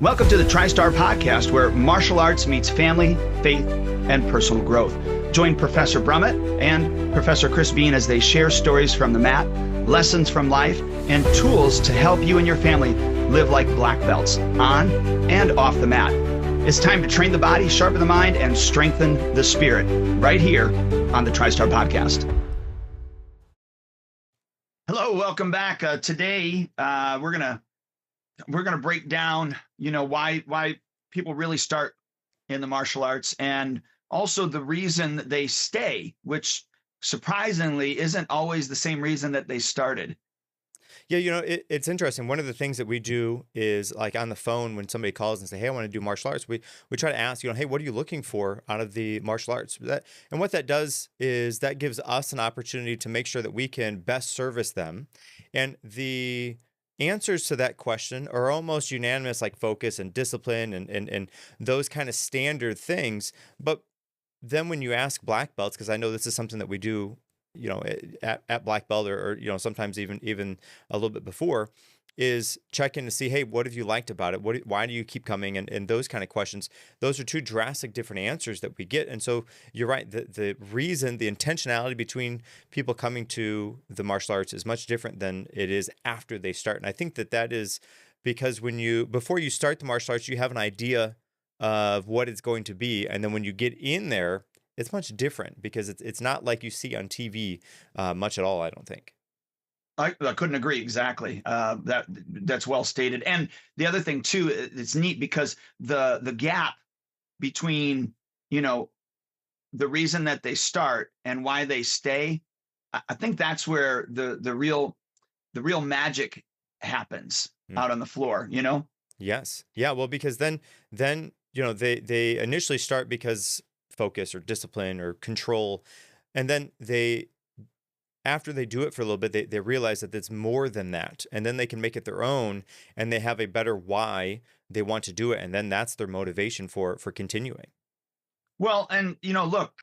Welcome to the TriStar Podcast, where martial arts meets family, faith, and personal growth. Join Professor Brumitt and Professor Beane as they share stories from the mat, lessons from life, and tools to help you and your family live like black belts, on and off the mat. It's time to train the body, sharpen the mind, and strengthen the spirit, right here on the TriStar Podcast. Hello, welcome back. Today, we're gonna break down, why people really start in the martial arts, and also the reason that they stay, which surprisingly isn't always the same reason that they started. Yeah, it's interesting. One of the things that we do is like on the phone when somebody calls and say, "Hey, I want to do martial arts." We try to ask, "Hey, what are you looking for out of the martial arts?" And what that does is that gives us an opportunity to make sure that we can best service them. And the answers to that question are almost unanimous, like focus and discipline and those kind of standard things. But then when you ask black belts, because I know this is something that we do, at black belt or sometimes even a little bit before, is check in to see, hey, what have you liked about it? Why do you keep coming? And those kind of questions. Those are two drastic different answers that we get. And so you're right. The reason, the intentionality between people coming to the martial arts is much different than it is after they start. And I think that is because before you start the martial arts, you have an idea of what it's going to be. And then when you get in there, it's much different because it's not like you see on TV much at all, I don't think. I couldn't agree exactly. That's well stated. And the other thing too, it's neat because the gap between, the reason that they start and why they stay, I think that's where the real magic happens out on the floor. Yes. Yeah. Well, because then they initially start because focus or discipline or control, and then after they do it for a little bit, they realize that it's more than that, and then they can make it their own, and they have a better why they want to do it, and then that's their motivation for continuing. Well, and look,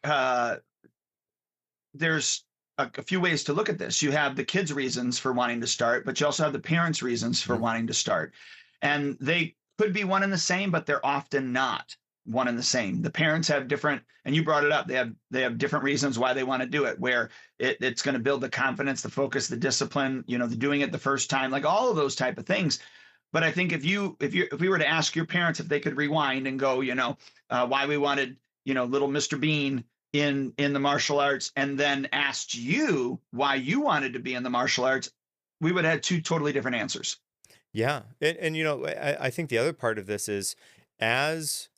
there's a few ways to look at this. You have the kids' reasons for wanting to start, but you also have the parents' reasons for wanting to start, and they could be one and the same, but they're often not one and the same. The parents have different, and you brought it up, they have different reasons why they want to do it, where it's going to build the confidence, the focus, the discipline, the doing it the first time, like all of those type of things. But I think if we were to ask your parents if they could rewind and go, why we wanted, little Mr. Beane in the martial arts, and then asked you why you wanted to be in the martial arts, we would have two totally different answers. Yeah. And I think the other part of this is, as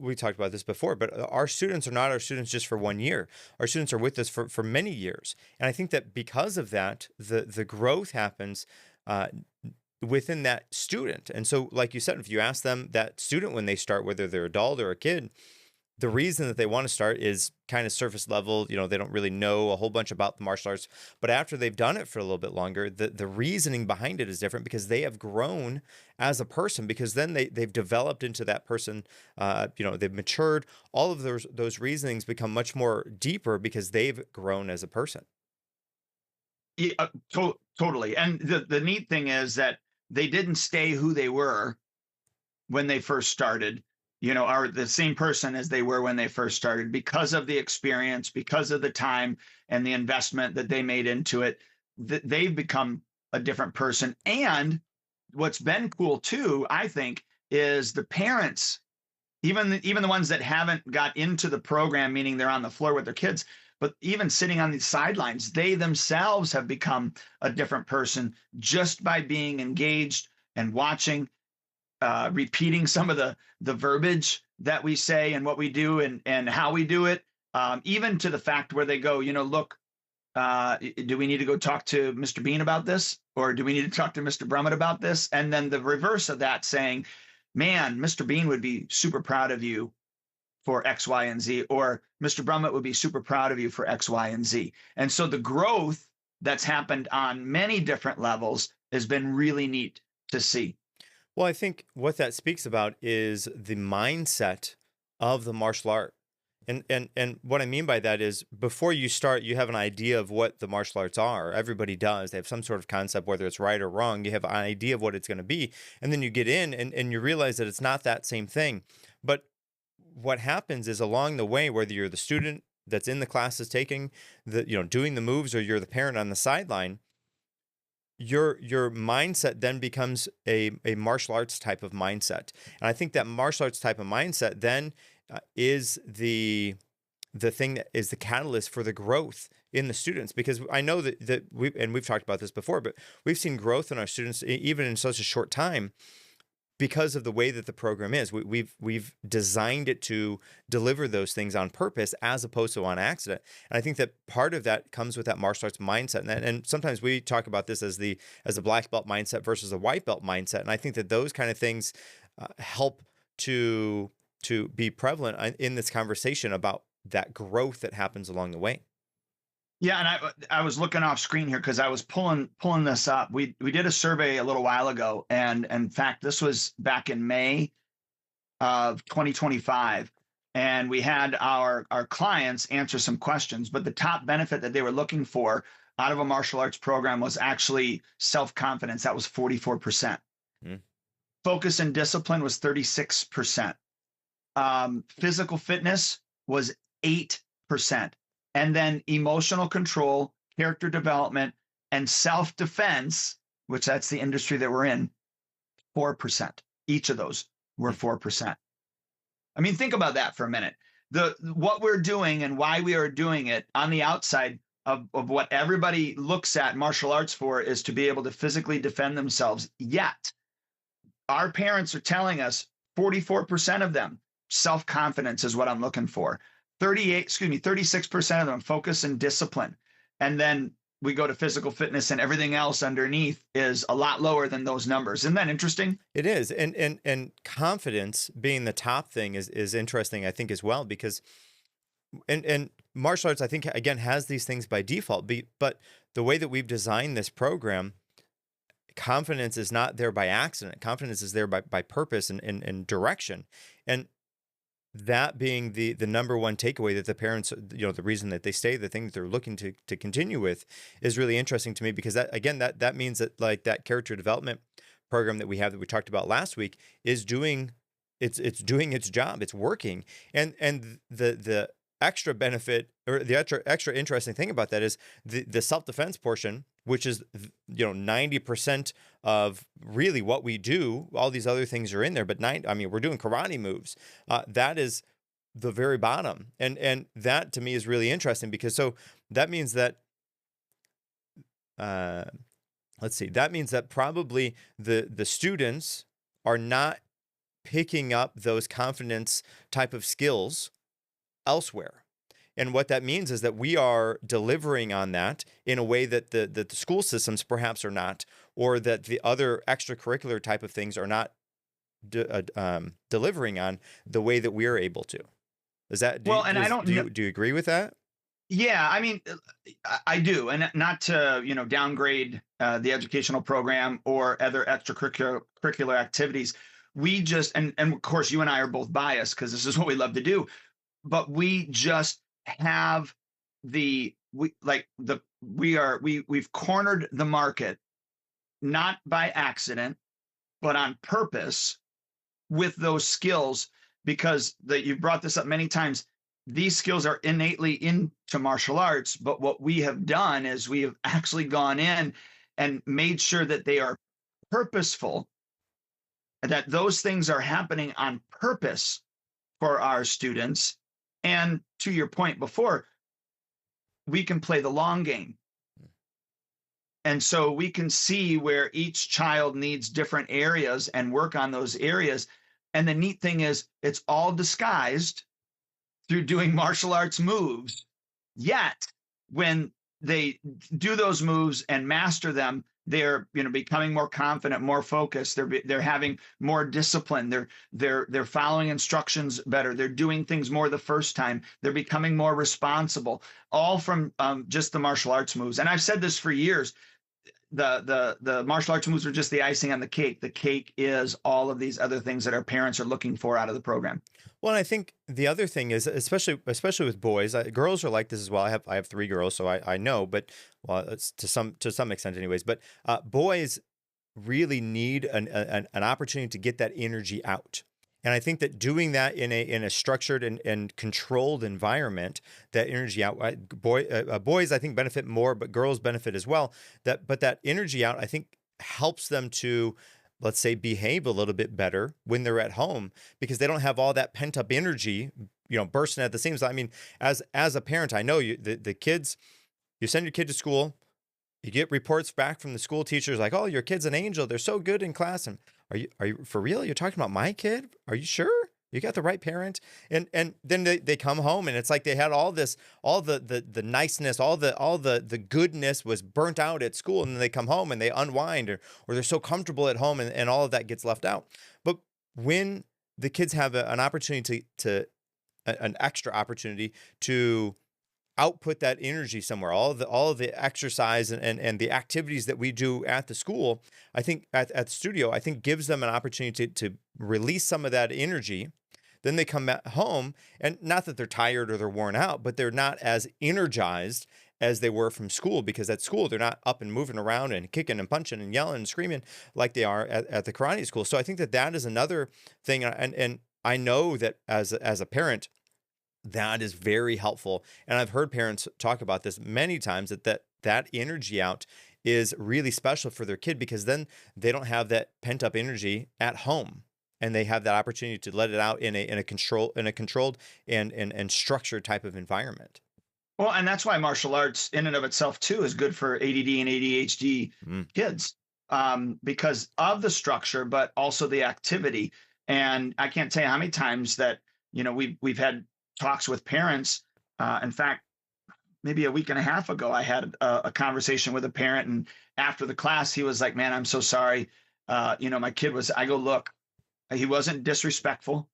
we talked about this before, but our students are not our students just for 1 year. Our students are with us for many years. And I think that because of that, the growth happens within that student. And so, like you said, if you ask them, that student, when they start, whether they're adult or a kid, the reason that they want to start is kind of surface level. They don't really know a whole bunch about the martial arts, but after they've done it for a little bit longer, the reasoning behind it is different because they have grown as a person, because then they've developed into that person. They've matured. All of those reasonings become much more deeper because they've grown as a person. Yeah, totally. And the neat thing is that they didn't stay who they were when they first started, are the same person as they were when they first started, because of the experience, because of the time and the investment that they made into it. They've become a different person. And what's been cool too, I think, is the parents, even the ones that haven't got into the program, meaning they're on the floor with their kids, but even sitting on the sidelines, they themselves have become a different person just by being engaged and watching, repeating some of the verbiage that we say and what we do and how we do it, even to the fact where they go, look, do we need to go talk to Mr. Beane about this? Or do we need to talk to Mr. Brumitt about this? And then the reverse of that, saying, man, Mr. Beane would be super proud of you for X, Y, and Z, or Mr. Brumitt would be super proud of you for X, Y, and Z. And so the growth that's happened on many different levels has been really neat to see. Well, I think what that speaks about is the mindset of the martial art. And what I mean by that is before you start, you have an idea of what the martial arts are. Everybody does. They have some sort of concept, whether it's right or wrong. You have an idea of what it's going to be. And then you get in and you realize that it's not that same thing. But what happens is along the way, whether you're the student that's in the classes taking the, doing the moves, or you're the parent on the sideline, your mindset then becomes a martial arts type of mindset. And I think that martial arts type of mindset then is the thing that is the catalyst for the growth in the students, because I know that we've talked about this before, but we've seen growth in our students even in such a short time because of the way that the program is. We've designed it to deliver those things on purpose as opposed to on accident. And I think that part of that comes with that martial arts mindset. And sometimes we talk about this as a black belt mindset versus a white belt mindset. And I think that those kind of things help to be prevalent in this conversation about that growth that happens along the way. Yeah, and I was looking off screen here because I was pulling this up. We did a survey a little while ago, and in fact, this was back in May of 2025, and we had our clients answer some questions. But the top benefit that they were looking for out of a martial arts program was actually self-confidence. That was 44%. Mm. Focus and discipline was 36%. Physical fitness was 8%. And then emotional control, character development, and self-defense, which that's the industry that we're in, 4%. Each of those were 4%. I mean, think about that for a minute. What we're doing and why we are doing it on the outside of what everybody looks at martial arts for is to be able to physically defend themselves. Yet, our parents are telling us 44% of them, self-confidence is what I'm looking for. 36% of them focus and discipline. And then we go to physical fitness, and everything else underneath is a lot lower than those numbers. Isn't that interesting? It is. And confidence being the top thing is interesting, I think, as well, because and martial arts, I think, again, has these things by default, but the way that we've designed this program, confidence is not there by accident. Confidence is there by purpose and direction. And that being the number one takeaway that the parents, the reason that they stay, the thing that they're looking to continue with, is really interesting to me, because that means that, like, that character development program that we have that we talked about last week is doing its job. It's working. And the extra benefit, or the extra interesting thing about that, is the self-defense portion, which is 90% of really what we do. All these other things are in there, but we're doing karate moves. That is the very bottom, and that to me is really interesting, because that means that that means that probably the students are not picking up those confidence type of skills elsewhere. And what that means is that we are delivering on that in a way that the school systems perhaps are not, or that the other extracurricular type of things are not delivering on the way that we are able to. Is that do you agree with that? Yeah, I mean, I do, and not to downgrade the educational program or other extracurricular activities. We just and of course you and I are both biased because this is what we love to do, but we just have we've cornered the market, not by accident, but on purpose, with those skills, because you've brought this up many times. These skills are innately into martial arts, but what we have done is we have actually gone in and made sure that they are purposeful, that those things are happening on purpose for our students. And to your point before, we can play the long game. And so we can see where each child needs different areas and work on those areas. And the neat thing is, it's all disguised through doing martial arts moves. Yet, when they do those moves and master them, they're becoming more confident, more focused. They're having more discipline. They're following instructions better. They're doing things more the first time. They're becoming more responsible. All from just the martial arts moves. And I've said this for years. the martial arts moves are just the icing on the cake. The cake is all of these other things that our parents are looking for out of the program. Well, and I think the other thing is, especially with boys, girls are like this as well. I have 3 girls, so I know, but well, it's to some extent, anyways. But boys really need an opportunity to get that energy out. And I think that doing that in a structured and controlled environment, that energy out, boys I think benefit more, but girls benefit as well. That energy out, I think, helps them to, let's say, behave a little bit better when they're at home because they don't have all that pent up energy, bursting at the seams. I mean, as a parent, I know the kids, you send your kid to school. You get reports back from the school teachers like, "Oh, your kid's an angel. They're so good in class." And are you for real? You're talking about my kid? Are you sure? You got the right parent? And then they come home and it's like they had all this, all the niceness, all the goodness was burnt out at school, and then they come home and they unwind, or they're so comfortable at home, and all of that gets left out. But when the kids have an opportunity an extra opportunity to output that energy somewhere, all of the exercise and the activities that we do at the school, I think at the studio, I think gives them an opportunity to release some of that energy. Then they come back home, and not that they're tired or they're worn out, but they're not as energized as they were from school, because at school they're not up and moving around and kicking and punching and yelling and screaming like they are at the karate school. So I think that is another thing. And I know that as a parent, that is very helpful. And I've heard parents talk about this many times, that energy out is really special for their kid, because then they don't have that pent up energy at home, and they have that opportunity to let it out in a controlled and structured type of environment. Well, and that's why martial arts in and of itself too is good for ADD and ADHD Mm. kids, because of the structure, but also the activity. And I can't tell you how many times that we've had talks with parents. In fact, maybe a week and a half ago, I had a conversation with a parent, and after the class, he was like, "Man, I'm so sorry. My kid was." I go, "Look, he wasn't disrespectful.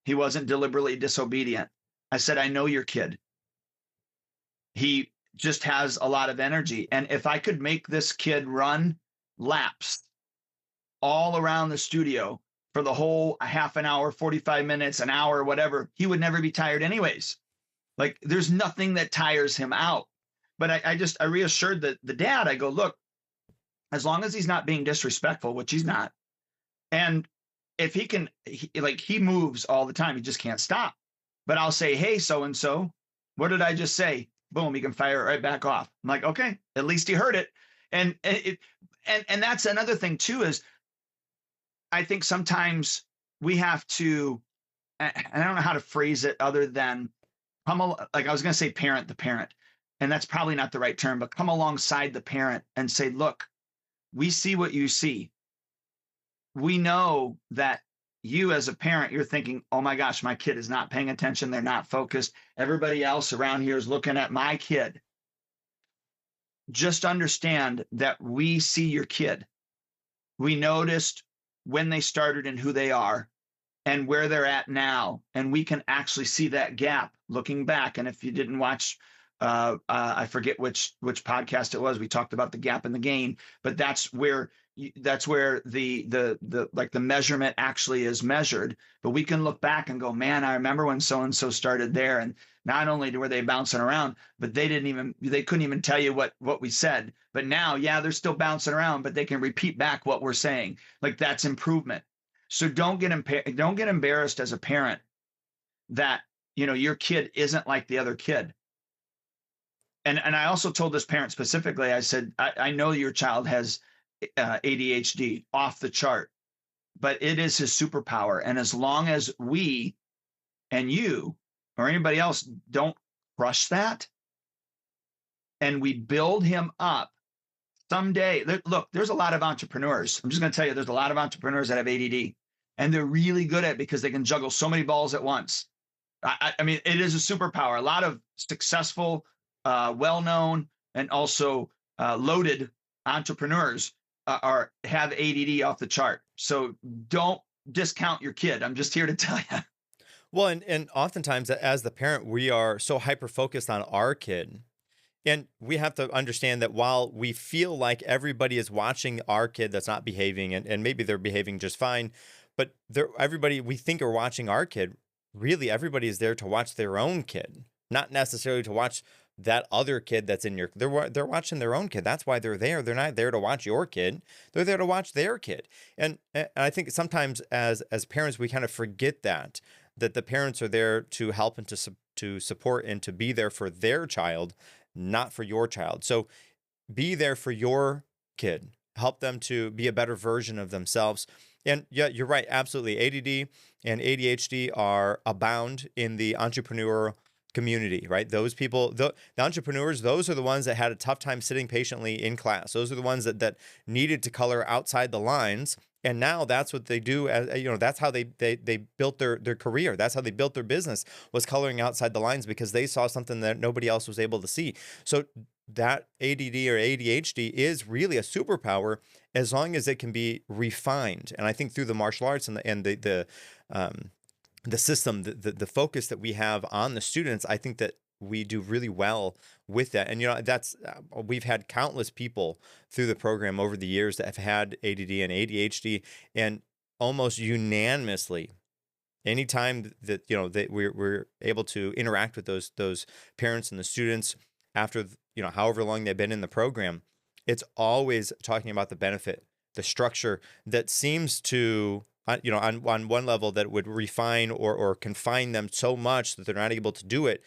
He wasn't deliberately disobedient." I said, "I know your kid. He just has a lot of energy, and if I could make this kid run laps all around the studio for the whole half an hour, 45 minutes, an hour, whatever, he would never be tired anyways. Like, there's nothing that tires him out." But I reassured the dad. I go, "Look, as long as he's not being disrespectful," which he's not, and if he can, he moves all the time. He just can't stop. But I'll say, "Hey, so and so, what did I just say?" Boom, he can fire it right back off. I'm like, "Okay, at least he heard it." And that's another thing too, is I think sometimes we have to, and I don't know how to phrase it other than like I was going to say parent the parent, and that's probably not the right term, but come alongside the parent and say, "Look, we see what you see. We know that you as a parent, you're thinking, oh my gosh, my kid is not paying attention. They're not focused. Everybody else around here is looking at my kid. Just understand that we see your kid. We noticed when they started and who they are and where they're at now. And we can actually see that gap looking back." And if you didn't watch, I forget which podcast it was, we talked about the gap and the gain, but that's where the measurement actually is measured. But we can look back and go, "Man, I remember when so and so started there, and not only were they bouncing around, but they couldn't even tell you what we said. But now, yeah, they're still bouncing around, but they can repeat back what we're saying." Like, that's improvement. So don't get embarrassed as a parent that your kid isn't like the other kid. And I also told this parent specifically, I said, I know your child has ADHD off the chart, but it is his superpower. And as long as we and you or anybody else don't crush that, and we build him up, someday, look, there's a lot of entrepreneurs. I'm just going to tell you, there's a lot of entrepreneurs that have ADD, and they're really good at it because they can juggle so many balls at once. I mean, it is a superpower. A lot of successful, well-known, and also loaded entrepreneurs have ADD off the chart. So don't discount your kid. I'm just here to tell you. Well, and oftentimes as the parent, we are so hyper focused on our kid, And we have to understand that while we feel like everybody is watching our kid that's not behaving, and maybe they're behaving just fine, but everybody we think are watching our kid, really everybody is there to watch their own kid, not necessarily to watch that other kid that's in your they're watching their own kid. That's why they're there. They're not there to watch your kid. They're there to watch their kid. And I think sometimes as parents we kind of forget that the parents are there to help and to support and to be there for their child, not for your child. So be there for your kid. Help them to be a better version of themselves. And yeah, you're right. Absolutely. ADD and ADHD are abound in the entrepreneur community, right? Those people, the entrepreneurs, those are the ones that had a tough time sitting patiently in class. Those are the ones that needed to color outside the lines. And now that's what they do. As you know, that's how they built their career. That's how they built their business, was coloring outside the lines because they saw something that nobody else was able to see. So that ADD or ADHD is really a superpower as long as it can be refined. And I think through the martial arts and the system, the focus that we have on the students, I think that we do really well with that. And, that's, we've had countless people through the program over the years that have had ADD and ADHD, and almost unanimously, anytime that, that we're able to interact with those parents and the students after, however long they've been in the program, it's always talking about the benefit, the structure that seems to, on one level that would refine or confine them so much that they're not able to do it,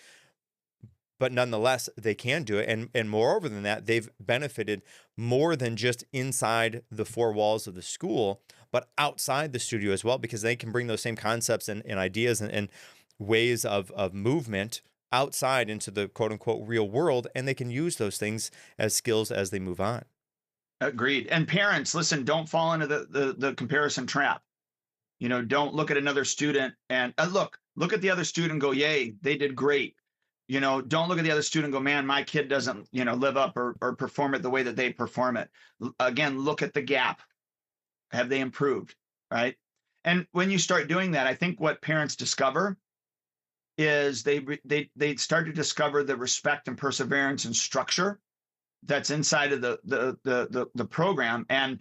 but nonetheless they can do it. And moreover than that, they've benefited more than just inside the four walls of the school, but outside the studio as well, because they can bring those same concepts and ideas and ways of movement outside into the quote unquote real world, and they can use those things as skills as they move on. Agreed. And parents, listen, don't fall into the comparison trap. Don't look at another student and look at the other student and go, yay, they did great. Don't look at the other student and go, man, my kid doesn't, live up or perform it the way that they perform it. Again, look at the gap. Have they improved? Right. And when you start doing that, I think what parents discover is they start to discover the respect and perseverance and structure that's inside of the program. And,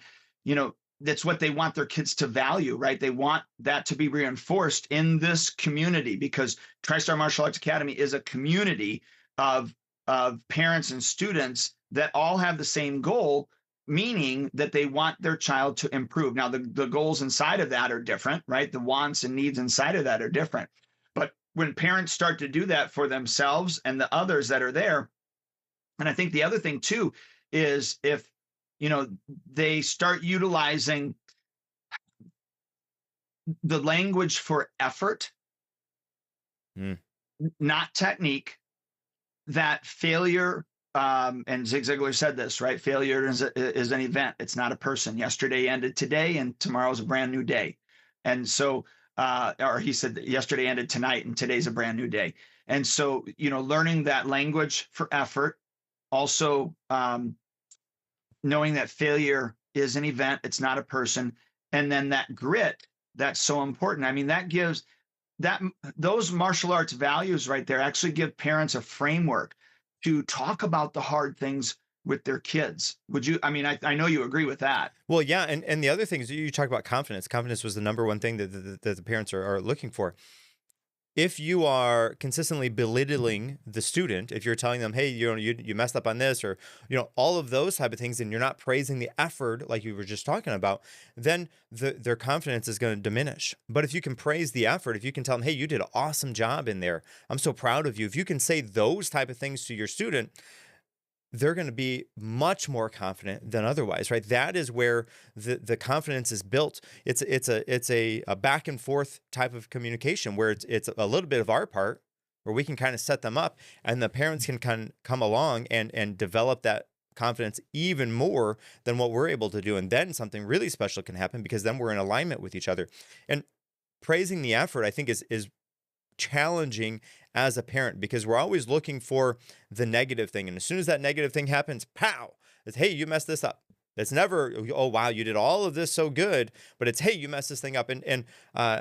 that's what they want their kids to value, right? They want that to be reinforced in this community, because TriStar Martial Arts Academy is a community of parents and students that all have the same goal, meaning that they want their child to improve. Now, the goals inside of that are different, right? The wants and needs inside of that are different. But when parents start to do that for themselves and the others that are there, and I think the other thing too is if they start utilizing the language for effort, not technique, that failure, and Zig Ziglar said this, right? Failure is an event. It's not a person. Yesterday ended today, and tomorrow's a brand new day. And so, or he said that yesterday ended tonight, and today's a brand new day. And so, learning that language for effort, also knowing that failure is an event, it's not a person, and then that grit, that's so important. I mean, that gives those martial arts values right there actually give parents a framework to talk about the hard things with their kids. Would you? I mean, I know you agree with that. Well, yeah, and the other thing is you talk about confidence. Confidence was the number one thing that the parents are looking for. If you are consistently belittling the student, if you're telling them, hey, you messed up on this, or all of those type of things, and you're not praising the effort like you were just talking about, then their confidence is going to diminish. But if you can praise the effort, if you can tell them, hey, you did an awesome job in there, I'm so proud of you, if you can say those type of things to your student, they're going to be much more confident than otherwise, right? That is where the confidence is built. It's a back and forth type of communication where it's a little bit of our part where we can kind of set them up, and the parents can come along and develop that confidence even more than what we're able to do. And then something really special can happen because then we're in alignment with each other. And praising the effort, I think, is challenging as a parent, because we're always looking for the negative thing. And as soon as that negative thing happens, pow, it's, hey, you messed this up. It's never, oh wow, you did all of this so good, but it's, hey, you messed this thing up. And uh,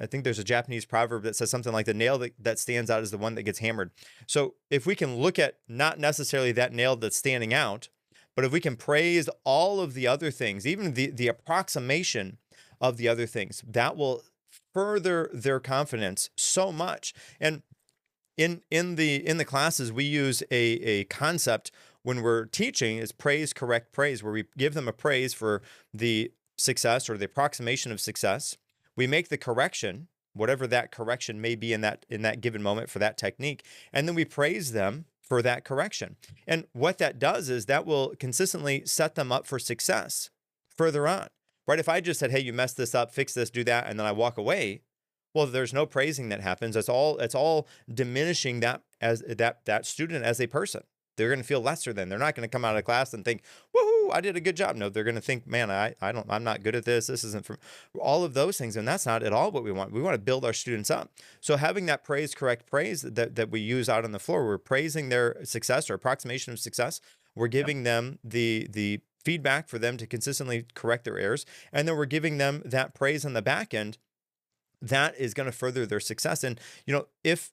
I think there's a Japanese proverb that says something like the nail that stands out is the one that gets hammered. So if we can look at not necessarily that nail that's standing out, but if we can praise all of the other things, even the approximation of the other things, that will further their confidence so much. And in the classes, we use a concept when we're teaching is praise, correct praise, where we give them a praise for the success or the approximation of success. We make the correction, whatever that correction may be in that given moment for that technique, and then we praise them for that correction. And what that does is that will consistently set them up for success further on. Right? If I just said, "Hey, you messed this up, fix this, do that," and then I walk away, well, there's no praising that happens. It's all diminishing that student as a person. They're going to feel lesser than. They're not going to come out of class and think, "Woohoo, I did a good job." No, they're going to think, "Man, I'm not good at this. This isn't from all of those things." And that's not at all what we want. We want to build our students up. So having that praise, correct praise that we use out on the floor, we're praising their success or approximation of success. We're Yep. giving them the feedback for them to consistently correct their errors, and then we're giving them that praise on the back end that is going to further their success. And, if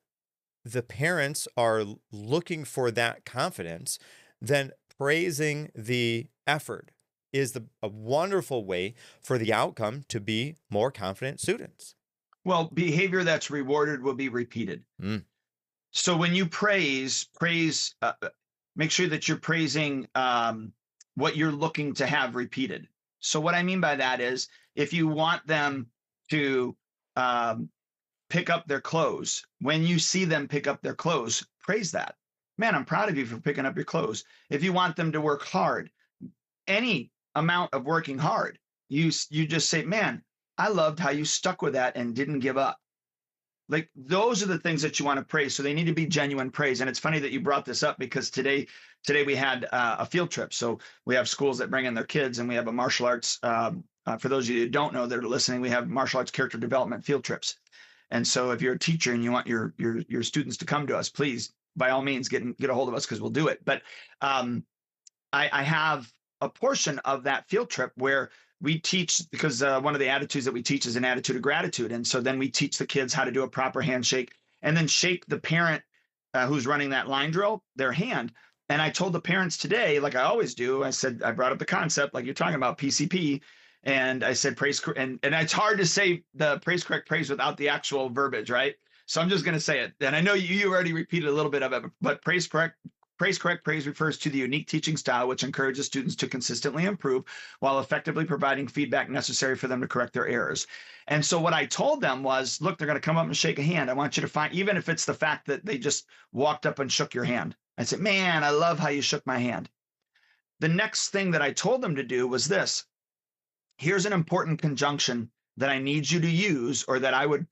the parents are looking for that confidence, then praising the effort is a wonderful way for the outcome to be more confident students. Well, behavior that's rewarded will be repeated. Mm, So when you praise, make sure that you're praising what you're looking to have repeated. So what I mean by that is, if you want them to um, pick up their clothes, when you see them pick up their clothes, praise that. Man, I'm proud of you for picking up your clothes. If you want them to work hard, any amount of working hard, you just say, man, I loved how you stuck with that and didn't give up. Like, those are the things that you want to praise. So they need to be genuine praise. And it's funny that you brought this up, because today we had a field trip. So we have schools that bring in their kids, and we have a martial arts. For those of you who don't know that are listening, we have martial arts character development field trips. And so if you're a teacher and you want your students to come to us, please, by all means, get a hold of us, because we'll do it. But I have a portion of that field trip where we teach, because one of the attitudes that we teach is an attitude of gratitude. And so then we teach the kids how to do a proper handshake, and then shake the parent who's running that line drill, their hand. And I told the parents today, like I always do, I brought up the concept, like you're talking about, PCP. And I said, praise, and it's hard to say the praise, correct praise without the actual verbiage, right? So I'm just going to say it. And I know you already repeated a little bit of it, but praise, correct praise refers to the unique teaching style which encourages students to consistently improve while effectively providing feedback necessary for them to correct their errors. And so what I told them was, look, they're going to come up and shake a hand. I want you to find, even if it's the fact that they just walked up and shook your hand. I said, man, I love how you shook my hand. The next thing that I told them to do was this. Here's an important conjunction that I need you to use, or that I would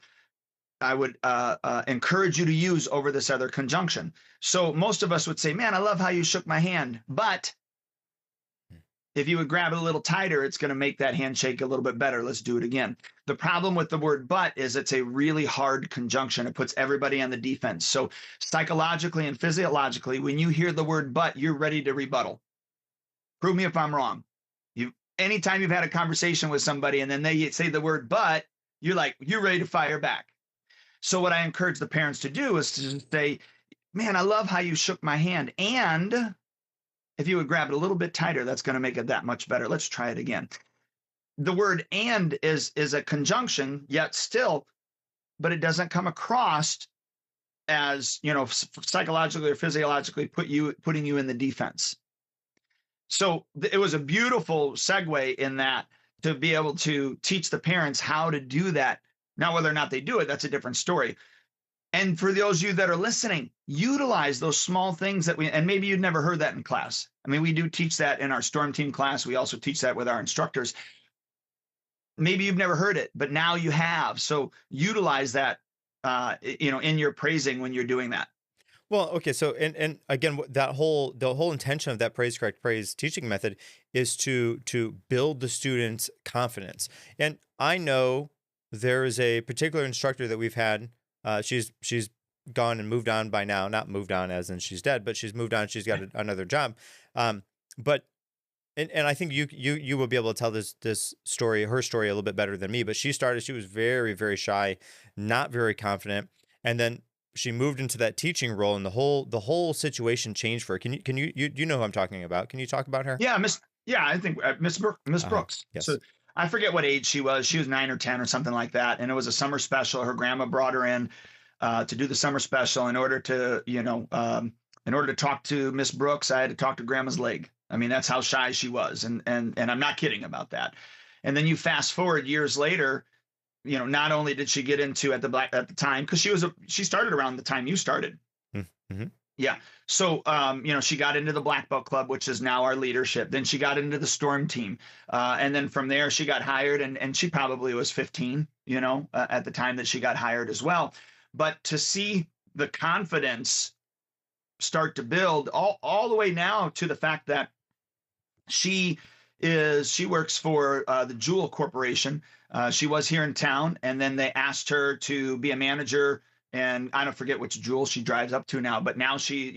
encourage you to use over this other conjunction. So most of us would say, man, I love how you shook my hand, but if you would grab it a little tighter, it's going to make that handshake a little bit better. Let's do it again. The problem with the word but is it's a really hard conjunction. It puts everybody on the defense. So psychologically and physiologically, when you hear the word but, you're ready to rebuttal. Prove me if I'm wrong. Anytime you've had a conversation with somebody and then they say the word but, you're ready to fire back. So what I encourage the parents to do is to say, man, I love how you shook my hand. And if you would grab it a little bit tighter, that's going to make it that much better. Let's try it again. The word and is a conjunction, yet still, but it doesn't come across as, psychologically or physiologically putting you in the defense. So it was a beautiful segue in that, to be able to teach the parents how to do that. Now, whether or not they do it, that's a different story. And for those of you that are listening, utilize those small things and maybe you'd never heard that in class. I mean, we do teach that in our Storm Team class. We also teach that with our instructors. Maybe you've never heard it, but now you have. So utilize that, in your praising when you're doing that. Well, okay, so and again, the whole intention of that praise, correct praise teaching method is to build the student's confidence. And I know there is a particular instructor that we've had. She's gone and moved on by now. Not moved on as in she's dead, but she's moved on. She's got another job. But and I think you will be able to tell this story, her story, a little bit better than me. But she started, she was very, very shy, not very confident, and then she moved into that teaching role, and the whole situation changed for her. You know who I'm talking about? Can you talk about her? Yeah, I think Miss Uh-huh. Brooks. So Yes. I forget what age she was. She was 9 or 10 or something like that, and it was a summer special. Her grandma brought her in to do the summer special in order to, in order to talk to Miss Brooks. I had to talk to Grandma's leg. I mean, that's how shy she was, and I'm not kidding about that. And then you fast forward years later, not only did she get into at the time, because she started around the time you started. Mm-hmm. Yeah. So, she got into the Black Belt Club, which is now our leadership. Then she got into the Storm Team. And then from there, she got hired, and she probably was 15, at the time that she got hired as well. But to see the confidence start to build all the way now to the fact that she works for the Jewel Corporation. She was here in town, and then they asked her to be a manager. And I don't forget which Jewel she drives up to now, but now she's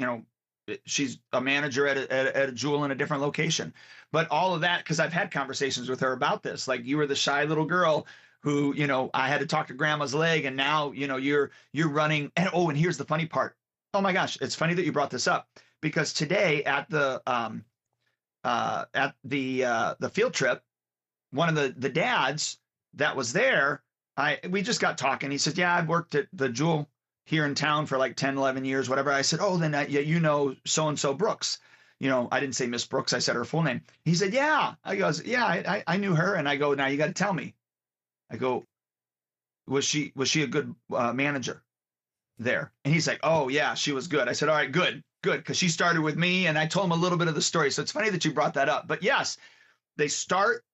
a manager at a Jewel in a different location. But all of that, because I've had conversations with her about this, like, you were the shy little girl who, I had to talk to Grandma's leg, and now, you're running. And here's the funny part. Oh my gosh, it's funny that you brought this up, because today at the field trip, one of the dads that was there, we just got talking. He said, yeah, I've worked at the Jewel here in town for like 10, 11 years, whatever. I said, oh, then so-and-so Brooks. I didn't say Miss Brooks. I said her full name. He said, yeah. I goes, yeah, I knew her. And I go, now you got to tell me. I go, was she a good manager there? And he's like, oh yeah, she was good. I said, all right, good. Because she started with me, and I told him a little bit of the story. So it's funny that you brought that up. But yes, they start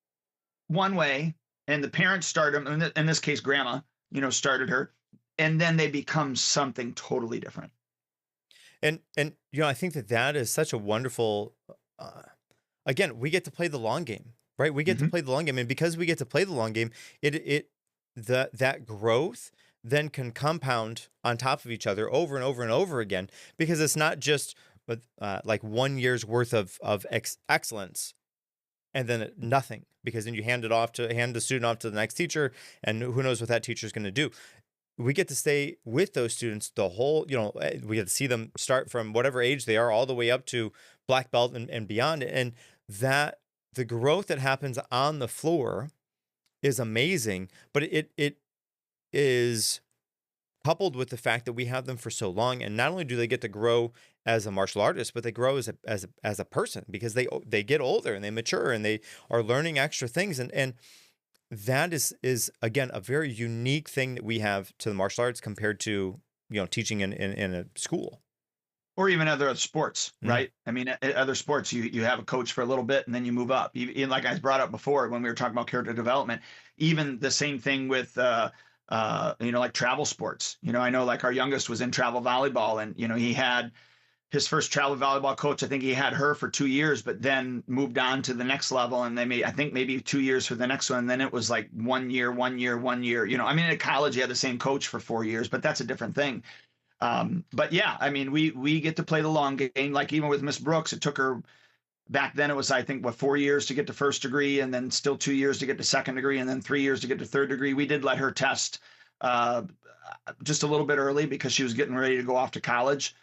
one way, and the parents start them. In this case, Grandma, started her, and then they become something totally different. And I think that is such a wonderful. Uh, Again, we get to play the long game, right? We get to Mm-hmm. play the long game, and because we get to play the long game, that growth then can compound on top of each other over and over and over again, because it's not just with like 1 year's worth of excellence and then nothing, because then you hand the student off to the next teacher, and who knows what that teacher is going to do. We get to stay with those students the whole, we get to see them start from whatever age they are all the way up to black belt and beyond. And that the growth that happens on the floor is amazing, but it is coupled with the fact that we have them for so long. And not only do they get to grow as a martial artist, but they grow as a person, because they get older and they mature and they are learning extra things. And that is again a very unique thing that we have to the martial arts compared to teaching in a school Or even other sports, Mhm. right? I mean, other sports, you have a coach for a little bit, and then you move up. Even like I brought up before when we were talking about character development, even the same thing with like travel sports. I know, like, our youngest was in travel volleyball, and he had his first travel volleyball coach. I think he had her for 2 years, but then moved on to the next level, and I think maybe 2 years for the next one. And then it was like 1 year, 1 year, 1 year. I mean, at college, you had the same coach for 4 years, but that's a different thing. But yeah, I mean, we get to play the long game. Like, even with Miss Brooks, it took her back then. It was, I think, 4 years to get to first degree, and then still 2 years to get to second degree, and then 3 years to get to third degree. We did let her test uh, just a little bit early because she was getting ready to go off to college.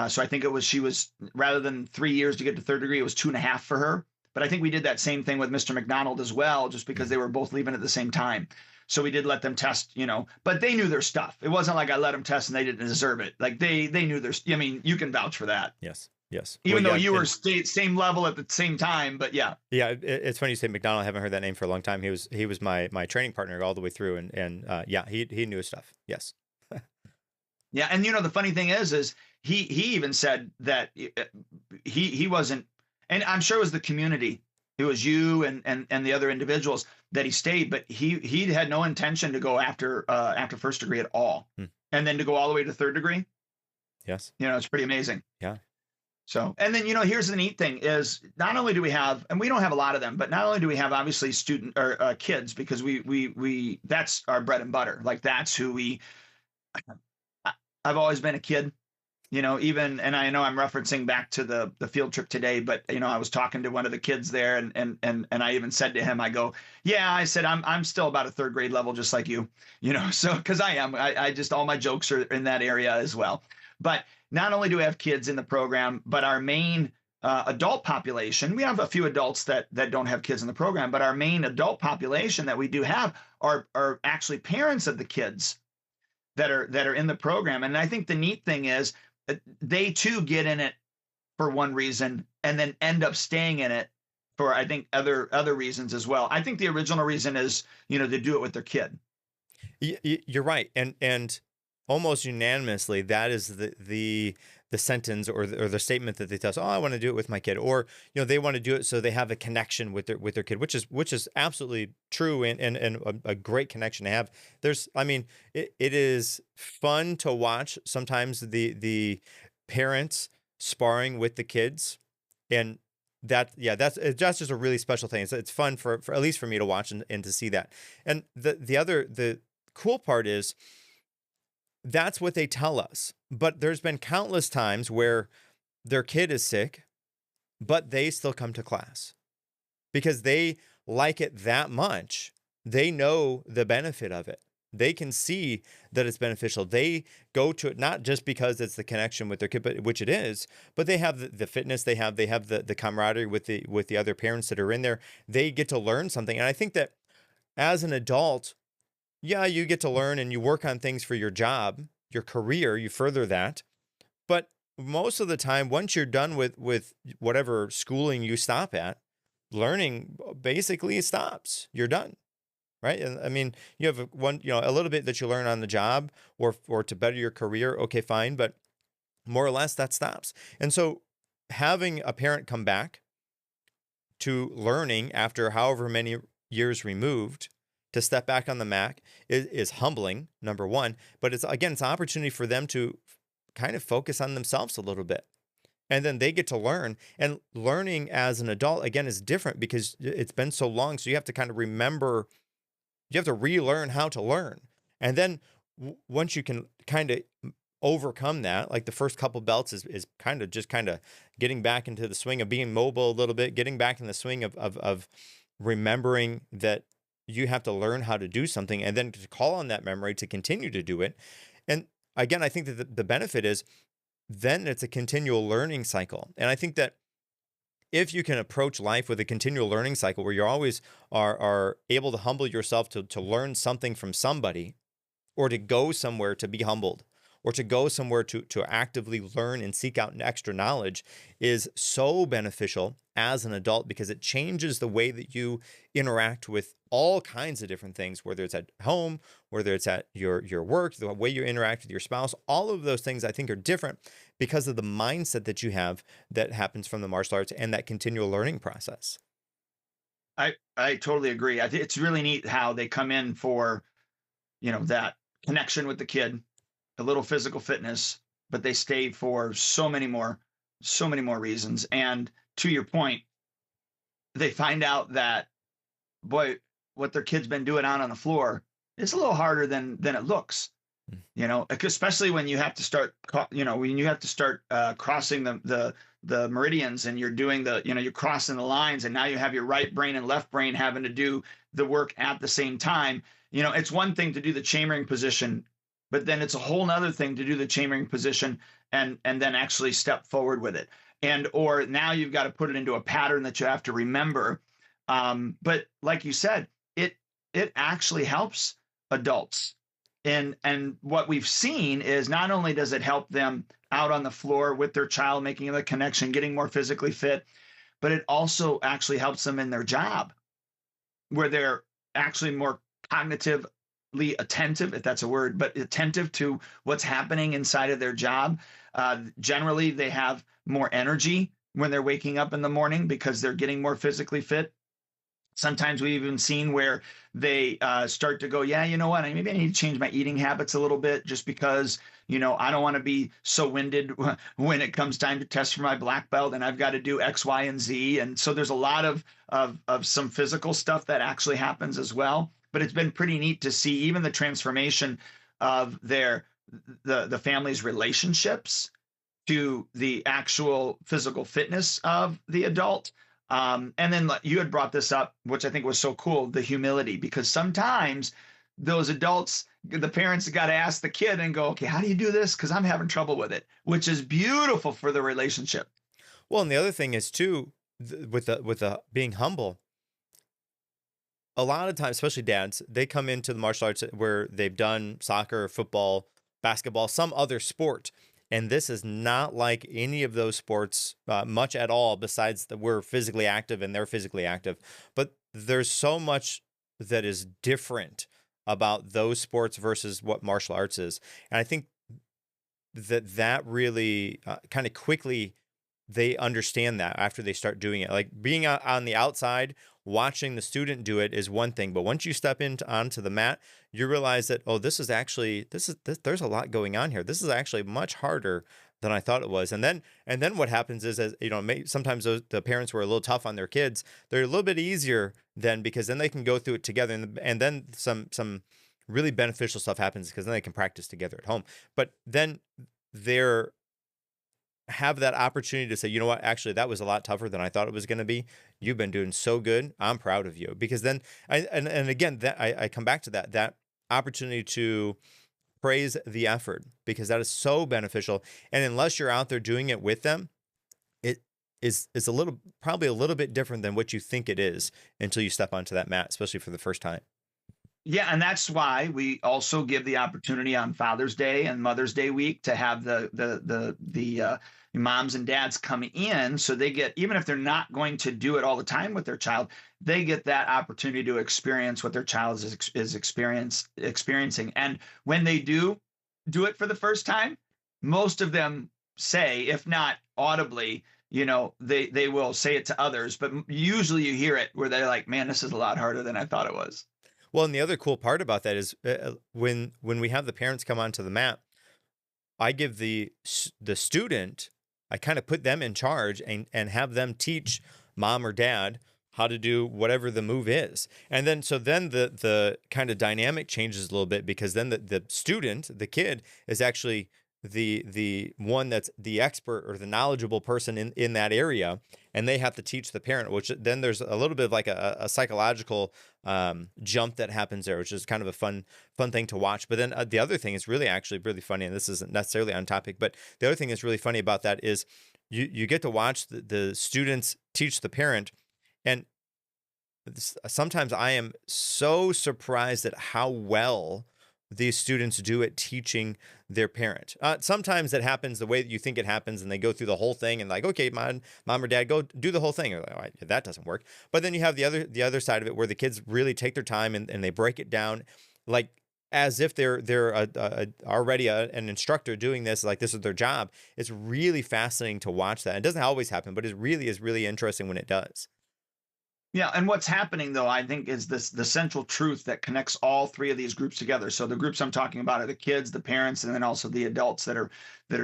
So I think she was, rather than 3 years to get to third degree, it was 2.5 for her. But I think we did that same thing with Mr. McDonald as well, just because they were both leaving at the same time. So we did let them test, but they knew their stuff. It wasn't like I let them test and they didn't deserve it. Like, they knew I mean, you can vouch for that. Yes. Even Well, though yeah, you were same level at the same time, but yeah. yeah, it's funny you say McDonald. I haven't heard that name for a long time. He was my training partner all the way through, and yeah, he knew his stuff. Yes. Yeah. And the funny thing is he even said that he wasn't, and I'm sure it was the community. It was you and the other individuals that he stayed, but he had no intention to go after first degree at all. Hmm. And then to go all the way to third degree. Yes. It's pretty amazing. Yeah. So, and then, here's the neat thing is, not only do we have, and we don't have a lot of them, but not only do we have obviously student or kids, because we that's our bread and butter. Like, that's who I've always been a kid. even, and I know I'm referencing back to the field trip today, but I was talking to one of the kids there, and I even said to him, I go, yeah, I said, I'm still about a third grade level, just like you, so because I just, all my jokes are in that area as well. But not only do we have kids in the program, but our main adult population, we have a few adults that don't have kids in the program, but our main adult population that we do have are actually parents of the kids that are in the program. And I think the neat thing is they too get in it for one reason and then end up staying in it for, I think, other reasons as well. I think the original reason is to do it with their kid. You're right, and almost unanimously, that is the sentence or the statement that they tell us. Oh, I want to do it with my kid, or they want to do it so they have a connection with their kid, which is absolutely true and a great connection to have. I mean, it is fun to watch sometimes the parents sparring with the kids, and that's just a really special thing. It's fun for at least for me to watch and to see that. And the cool part is that's what they tell us. But there's been countless times where their kid is sick, but they still come to class because they like it that much. They know the benefit of it. They can see that it's beneficial. They go to it not just because it's the connection with their kid, but which it is, but they have the fitness, they have the camaraderie with the other parents that are in there. They get to learn something. And I think that as an adult, yeah, you get to learn and you work on things for your job, your career, you further that. But most of the time, once you're done with whatever schooling you stop at, learning basically stops. You're done, right? And I mean, you have a little bit that you learn on the job or to better your career. Okay, fine, but more or less that stops. And so having a parent come back to learning after however many years removed to step back on the mat is humbling, number one, but it's an opportunity for them to kind of focus on themselves a little bit. And then they get to learn, and learning as an adult again is different because it's been so long. So you have to kind of remember, you have to relearn how to learn. And then once you can kind of overcome that, like the first couple belts is kind of getting back into the swing of being mobile a little bit, getting back in the swing of remembering that you have to learn how to do something and then to call on that memory to continue to do it. And again, I think that the benefit is then it's a continual learning cycle. And I think that if you can approach life with a continual learning cycle where you're always are able to humble yourself to learn something from somebody, or to go somewhere to be humbled, or to go somewhere to actively learn and seek out extra knowledge, is so beneficial as an adult because it changes the way that you interact with all kinds of different things, whether it's at home, whether it's at your work, the way you interact with your spouse. All of those things I think are different because of the mindset that you have that happens from the martial arts and that continual learning process. I totally agree. I think it's really neat how they come in for that connection with the kid, a little physical fitness, but they stay for so many more reasons. And to your point, they find out that, boy, what their kid's been doing out on the floor is a little harder than it looks. Especially when you have to start, crossing the meridians, and you're doing you're crossing the lines, and now you have your right brain and left brain having to do the work at the same time. It's one thing to do the chambering position, but then it's a whole nother thing to do the chambering position and then actually step forward with it. Or now you've got to put it into a pattern that you have to remember. But like you said, it actually helps adults. And what we've seen is not only does it help them out on the floor with their child, making the connection, getting more physically fit, but it also actually helps them in their job, where they're actually more cognitively attentive, if that's a word, but attentive to what's happening inside of their job. Generally, they have more energy when they're waking up in the morning because they're getting more physically fit. Sometimes we've even seen where they start to go, yeah, you know what? Maybe I need to change my eating habits a little bit just because, I don't want to be so winded when it comes time to test for my black belt and I've got to do X, Y, and Z. And so there's a lot of some physical stuff that actually happens as well. But it's been pretty neat to see even the transformation of the family's relationships to the actual physical fitness of the adult. And then you had brought this up, which I think was so cool, the humility, because sometimes those adults, the parents got to ask the kid and go, okay, how do you do this? Because I'm having trouble with it, which is beautiful for the relationship. Well, and the other thing is too, with the being humble. A lot of times, especially dads, they come into the martial arts where they've done soccer, football, basketball, some other sport. And this is not like any of those sports much at all, besides that we're physically active and they're physically active. But there's so much that is different about those sports versus what martial arts is. And I think that really kind of quickly they understand that after they start doing it. Like being on the outside, watching the student do it is one thing, but once you step into onto the mat, you realize that, oh, there's a lot going on here. This is actually much harder than I thought it was. And then what happens is, as you know, sometimes the parents were a little tough on their kids. They're a little bit easier then, because then they can go through it together, and then some really beneficial stuff happens because then they can practice together at home. But then they're have that opportunity to say, you know what, actually, that was a lot tougher than I thought it was going to be. You've been doing so good. I'm proud of you. Because then, and again, that I come back to that opportunity to praise the effort, because that is so beneficial. And unless you're out there doing it with them, it is probably a little bit different than what you think it is until you step onto that mat, especially for the first time. Yeah, and that's why we also give the opportunity on Father's Day and Mother's Day week to have the moms and dads come in, so they get, even if they're not going to do it all the time with their child, they get that opportunity to experience what their child is experiencing. And when they do it for the first time, most of them say, if not audibly, they will say it to others, but usually you hear it where they're like, man, this is a lot harder than I thought it was. Well, and the other cool part about that is when we have the parents come onto the mat, I give the student, I kind of put them in charge and have them teach mom or dad how to do whatever the move is. And then the kind of dynamic changes a little bit, because then the student, the kid, is actually the one that's the expert or the knowledgeable person in that area, and they have to teach the parent, which then there's a little bit of like a psychological jump that happens there, which is kind of a fun thing to watch. But then the other thing is actually really funny, and this isn't necessarily on topic, but the other thing that's really funny about that is you get to watch the students teach the parent. And sometimes I am so surprised at how well these students do at teaching their parent. Sometimes it happens the way that you think it happens, and they go through the whole thing and like, okay, mom or dad, go do the whole thing. Or like, all right, that doesn't work. But then you have the other side of it, where the kids really take their time and they break it down, like as if they're already an instructor doing this, like this is their job. It's really fascinating to watch that. It doesn't always happen, but it really is really interesting when it does. Yeah, and what's happening though, I think, is the central truth that connects all three of these groups together. So the groups I'm talking about are the kids, the parents, and then also the adults that are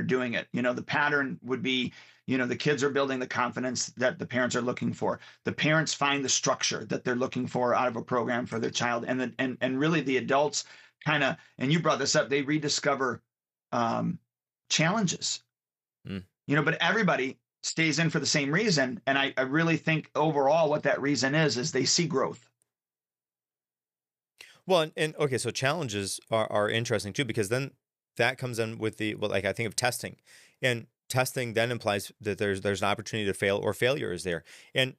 doing it. The pattern would be, the kids are building the confidence that the parents are looking for. The parents find the structure that they're looking for out of a program for their child, and really the adults kind of, and you brought this up, they rediscover challenges. Mm. But everybody stays in for the same reason. And I really think overall what that reason is they see growth. Well, and okay, so challenges are interesting too, because then that comes in with like I think of testing, and testing then implies that there's an opportunity to fail, or failure is there. And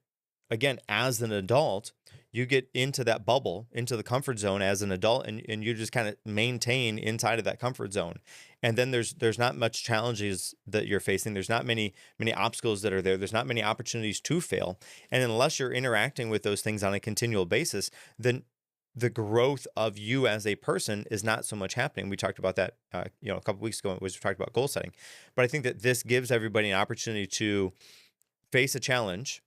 again, as an adult, you get into that bubble, into the comfort zone as an adult, and you just kind of maintain inside of that comfort zone. And then there's not much challenges that you're facing. There's not many obstacles that are there. There's not many opportunities to fail. And unless you're interacting with those things on a continual basis, then the growth of you as a person is not so much happening. We talked about that, a couple weeks ago, was we talked about goal setting. But I think that this gives everybody an opportunity to face a challenge.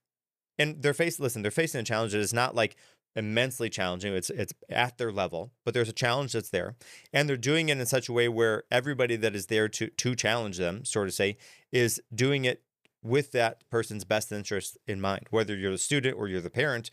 And they're facing a challenge that is not like immensely challenging. It's at their level, but there's a challenge that's there, and they're doing it in such a way where everybody that is there to challenge them, sort of say, is doing it with that person's best interest in mind. Whether you're the student or you're the parent,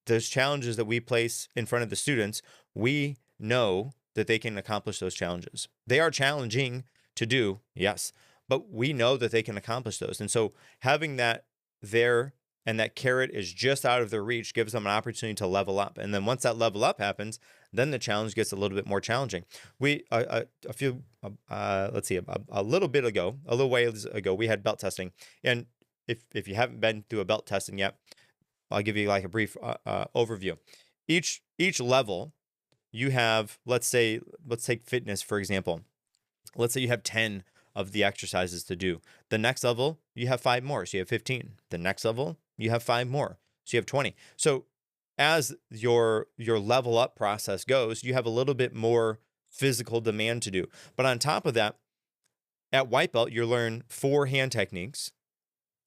those challenges that we place in front of the students, we know that they can accomplish those challenges. They are challenging to do, yes, but we know that they can accomplish those. And so having that there and that carrot is just out of their reach gives them an opportunity to level up. And then once that level up happens, then the challenge gets a little bit more challenging. We a few let's see, a little bit ago, a little ways ago, we had belt testing. And if you haven't been through a belt testing yet, I'll give you like a brief overview. Each level you have, let's take fitness for example. Let's say you have 10 of the exercises to do. The next level, you have 5 more, so you have 15. The next level, you have 5 more, so you have 20. So as your level up process goes, you have a little bit more physical demand to do. But on top of that, at white belt, you learn 4 hand techniques.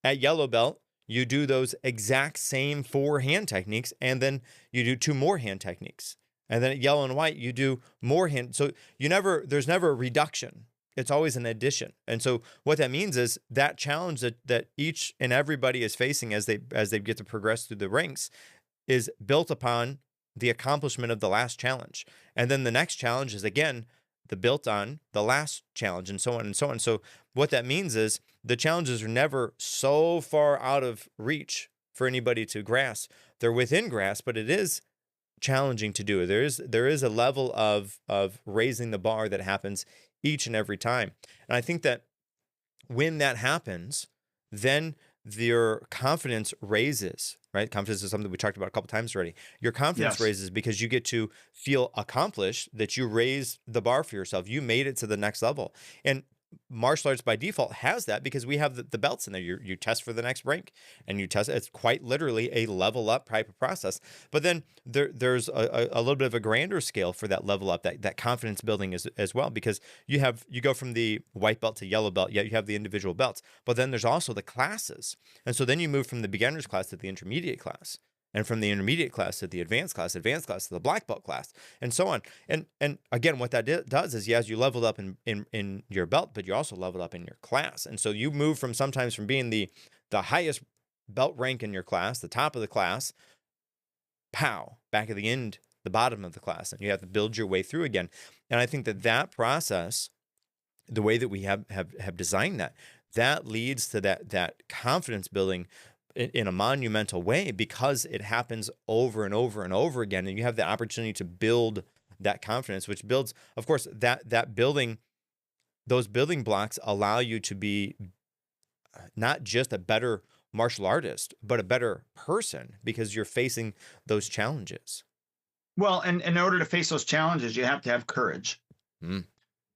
At yellow belt, you do those exact same 4 hand techniques, and then you do 2 more hand techniques. And then at yellow and white, you do more hand. So there's never a reduction. It's always an addition. And so what that means is that challenge that each and everybody is facing as they get to progress through the ranks is built upon the accomplishment of the last challenge. And then the next challenge is again the built on the last challenge, and so on and so on. So what that means is the challenges are never so far out of reach for anybody to grasp. They're within grasp, but it is challenging to do. There is a level of raising the bar that happens each and every time. And I think that when that happens, then your confidence raises, right? Confidence is something we talked about a couple times already. Your confidence Yes. raises because you get to feel accomplished, that you raised the bar for yourself. You made it to the next level. And martial arts by default has that because we have the belts in there. You test for the next rank, and you test. It's quite literally a level up type of process. But then there's a little bit of a grander scale for that level up, that confidence building as well, because you go from the white belt to yellow belt. Yeah, you have the individual belts, but then there's also the classes, and so then you move from the beginner's class to the intermediate class. And from the intermediate class to the advanced class to the black belt class, and so on. And again, what that does is, yes, you leveled up in your belt, but you also leveled up in your class. And so you move from sometimes from being the highest belt rank in your class, the top of the class, pow, back at the end, the bottom of the class, and you have to build your way through again. And I think that process, the way that we have designed that leads to that confidence building in a monumental way, because it happens over and over and over again, and you have the opportunity to build that confidence, which builds, of course, that building. Those building blocks allow you to be not just a better martial artist, but a better person, because you're facing those challenges. Well, and in order to face those challenges, you have to have courage,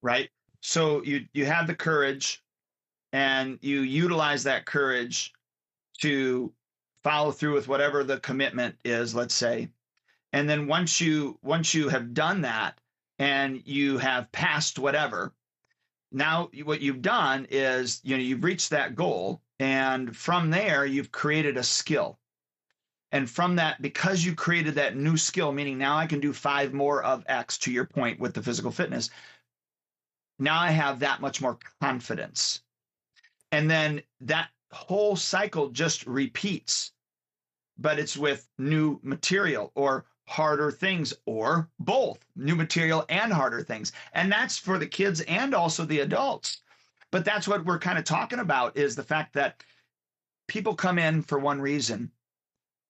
right? So you have the courage, and you utilize that courage to follow through with whatever the commitment is, let's say. And then once you have done that and you have passed whatever, now what you've done is, you've reached that goal, and from there you've created a skill. And from that, because you created that new skill, meaning now I can do 5 more of X, to your point with the physical fitness, now I have that much more confidence. And then that whole cycle just repeats, but it's with new material or harder things, or both new material and harder things. And that's for the kids and also the adults. But that's what we're kind of talking about, is the fact that people come in for one reason,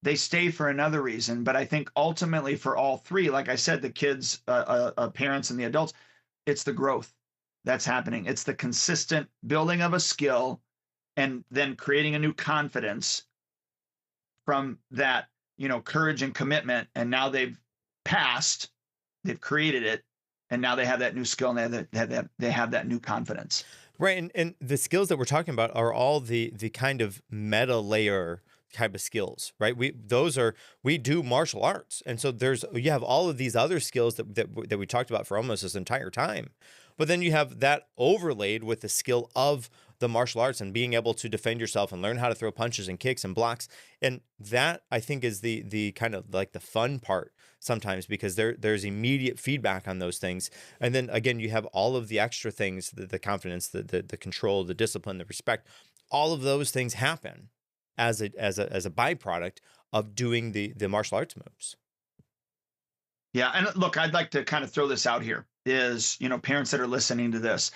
they stay for another reason. But I think ultimately for all three, like I said, the kids, parents, and the adults, it's the growth that's happening. It's the consistent building of a skill, and then creating a new confidence from that, courage and commitment. And now they've passed, they've created it, and now they have that new skill, and they have that new confidence. Right. And the skills that we're talking about are all the kind of meta layer type of skills, right? We do martial arts. And so you have all of these other skills that we talked about for almost this entire time. But then you have that overlaid with the skill of the martial arts and being able to defend yourself and learn how to throw punches and kicks and blocks. And that, I think, is the kind of like the fun part sometimes, because there's immediate feedback on those things. And then again, you have all of the extra things, the confidence, the control, the discipline, the respect. All of those things happen as a byproduct of doing the martial arts moves. Yeah. And look, I'd like to kind of throw this out here, is, parents that are listening to this,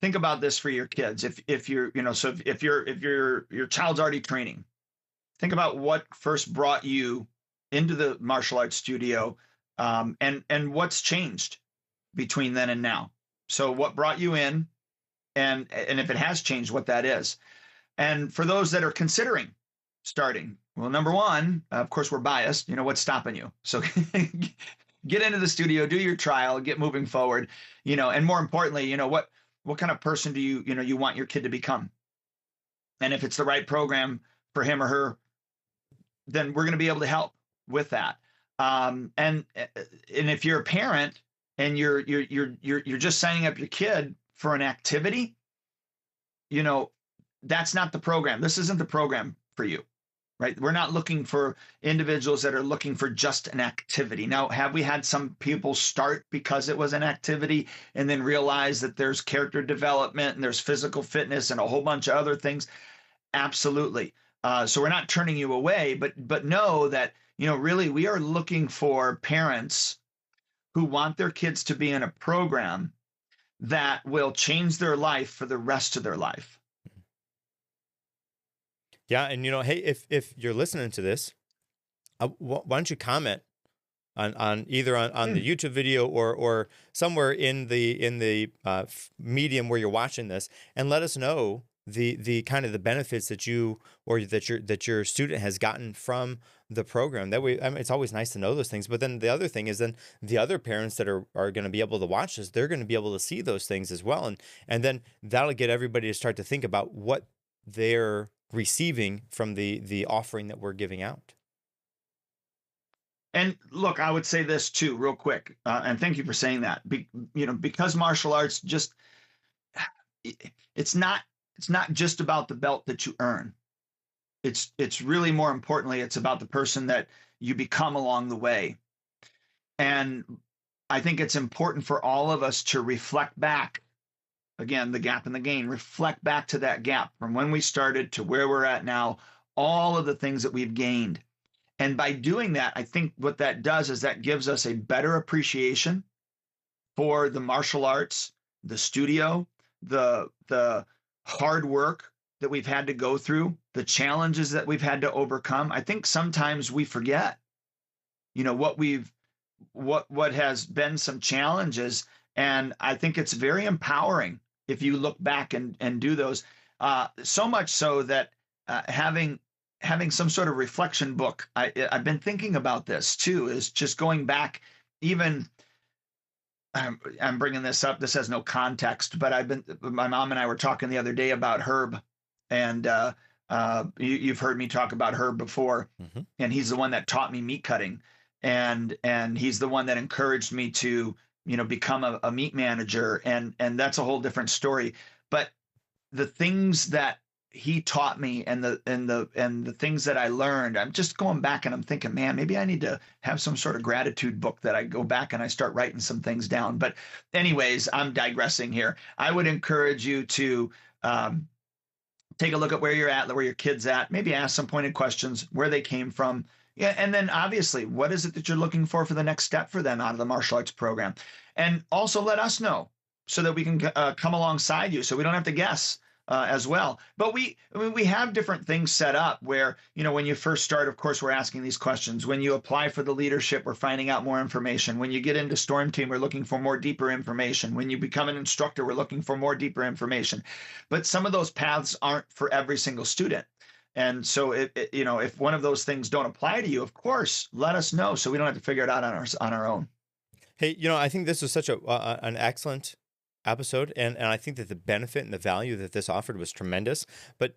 think about this for your kids. If you're, so if your child's already training, think about what first brought you into the martial arts studio, and what's changed between then and now. So what brought you in, and if it has changed, what that is. And for those that are considering starting, well, number one, of course, we're biased. What's stopping you? So get into the studio, do your trial, get moving forward. And more importantly, what kind of person do you want your kid to become? And if it's the right program for him or her, then we're going to be able to help with that. And if you're a parent and you're just signing up your kid for an activity, that's not the program. This isn't the program for you, right? We're not looking for individuals that are looking for just an activity. Now, have we had some people start because it was an activity and then realize that there's character development and there's physical fitness and a whole bunch of other things? Absolutely. So we're not turning you away, but know that, really we are looking for parents who want their kids to be in a program that will change their life for the rest of their life. Yeah, and hey, if you're listening to this, why don't you comment on either on the YouTube video or somewhere in the medium where you're watching this, and let us know the kind of the benefits that you or that your student has gotten from the program. That way, it's always nice to know those things. But then the other thing is, then the other parents that are going to be able to watch this, they're going to be able to see those things as well, and then that'll get everybody to start to think about what they're receiving from the offering that we're giving out. And look, I would say this too, real quick, and thank you for saying that. Because martial arts it's not just about the belt that you earn. It's really more importantly, it's about the person that you become along the way. And I think it's important for all of us to reflect back. Again, the gap and the gain, reflect back to that gap from when we started to where we're at now, all of the things that we've gained. And by doing that, I think what that does is that gives us a better appreciation for the martial arts, the studio, the hard work that we've had to go through, the challenges that we've had to overcome. I think sometimes we forget, what has been some challenges. And I think it's very empowering if you look back and do those. So much so that having some sort of reflection book, I've been thinking about this too, is just going back. Even I'm bringing this up. This has no context, but my mom and I were talking the other day about Herb, and you've heard me talk about Herb before, and he's the one that taught me meat cutting, and he's the one that encouraged me to become a meat manager, and that's a whole different story. But the things that he taught me and the things that I learned, I'm just going back and I'm thinking, man, maybe I need to have some sort of gratitude book that I go back and I start writing some things down. But anyways, I'm digressing here. I would encourage you to take a look at where you're at, where your kid's at, maybe ask some pointed questions, where they came from. Yeah, and then obviously, what is it that you're looking for the next step for them out of the martial arts program? And also let us know so that we can come alongside you, so we don't have to guess as well. But we have different things set up where, when you first start, of course, we're asking these questions. When you apply for the leadership, we're finding out more information. When you get into Storm Team, we're looking for more deeper information. When you become an instructor, we're looking for more deeper information. But some of those paths aren't for every single student. And so, if one of those things don't apply to you, of course, let us know so we don't have to figure it out on our own. Hey, I think this was such an excellent episode, and I think that the benefit and the value that this offered was tremendous. But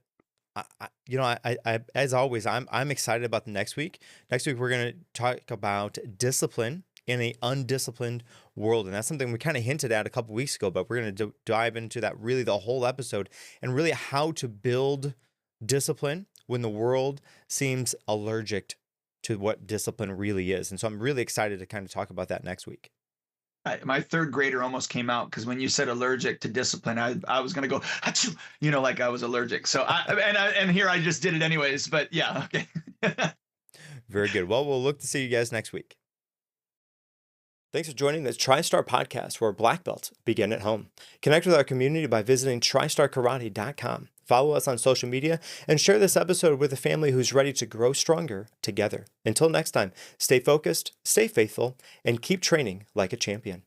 I as always, I'm excited about the next week. Next week we're going to talk about discipline in a undisciplined world, and that's something we kind of hinted at a couple weeks ago. But we're going to dive into that, really the whole episode, and really how to build discipline when the world seems allergic to what discipline really is. And so I'm really excited to kind of talk about that next week. My third grader almost came out because when you said allergic to discipline, I was going to go, achoo, like I was allergic. So and here I just did it anyways. But yeah, okay. Very good. Well, we'll look to see you guys next week. Thanks for joining the TriStar podcast, where black belts begin at home. Connect with our community by visiting tristarkarate.com. Follow us on social media and share this episode with a family who's ready to grow stronger together. Until next time, stay focused, stay faithful, and keep training like a champion.